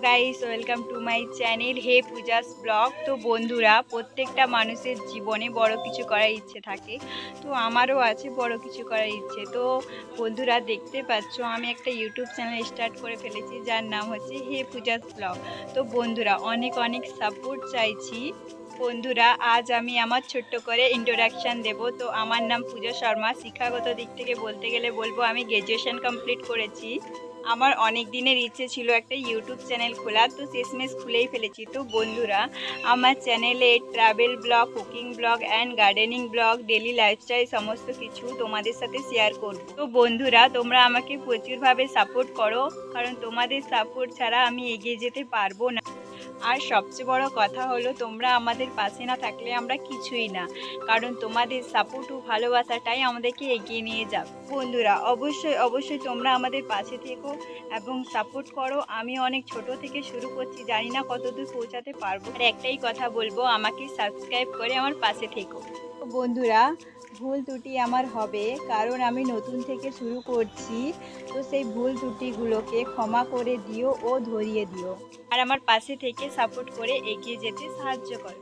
Guys, welcome to my channel hey Pooja's vlog. তো বন্ধুরা, প্রত্যেকটা মানুষের জীবনে বড় কিছু করার ইচ্ছে থাকে। তো আমারও আছে বড় কিছু করার ইচ্ছে। তো বন্ধুরা, দেখতে পাচ্ছ আমি একটা ইউটিউব চ্যানেল স্টার্ট করে ফেলেছি, যার নাম হচ্ছে হে পূজাস ব্লগ। তো বন্ধুরা, অনেক অনেক সাপোর্ট চাইছি। বন্ধুরা, আজ আমি আমার ছোট্ট করে ইন্ট্রোডাকশান দেব। তো আমার নাম পূজা শর্মা। শিক্ষাগত দিক থেকে বলতে গেলে বলবো আমি গ্র্যাজুয়েশন কমপ্লিট করেছি। আমার অনেক দিনের ইচ্ছে ছিল একটা ইউটিউব চ্যানেল খোলার, তো শেষমেশ খুলেই ফেলেছি। তো বন্ধুরা, আমার চ্যানেলে travel blog, cooking blog and gardening blog, daily lifestyle সমস্ত কিছু তোমাদের সাথে শেয়ার করব। তো বন্ধুরা, তোমরা আমাকে প্রচুরভাবে সাপোর্ট করো, কারণ তোমাদের সাপোর্ট ছাড়া আমি এগিয়ে যেতে পারবো না। আর সবচেয়ে বড় কথা হলো, তোমরা আমাদের পাশে না থাকলে আমরা কিছুই না, কারণ তোমাদের সাপোর্ট ও ভালোবাসাটাই আমাদেরকে এগিয়ে নিয়ে যাবে। বন্ধুরা, অবশ্যই অবশ্যই তোমরা আমাদের পাশে থেকো এবং সাপোর্ট করো। আমি অনেক ছোট থেকে শুরু করছি, জানি না কতদূর পৌঁছাতে পারবো। আর একটাই কথা বলবো, আমাকে সাবস্ক্রাইব করে আমার পাশে থেকো। তো বন্ধুরা, ভুল ত্রুটি আমার হবে, কারণ আমি নতুন থেকে শুরু করছি। তো সেই ভুল ত্রুটিগুলোকে ক্ষমা করে দিও ও ধরিয়ে দিও, আর আমার পাশে থেকে সাপোর্ট করে এগিয়ে যেতে সাহায্য করো।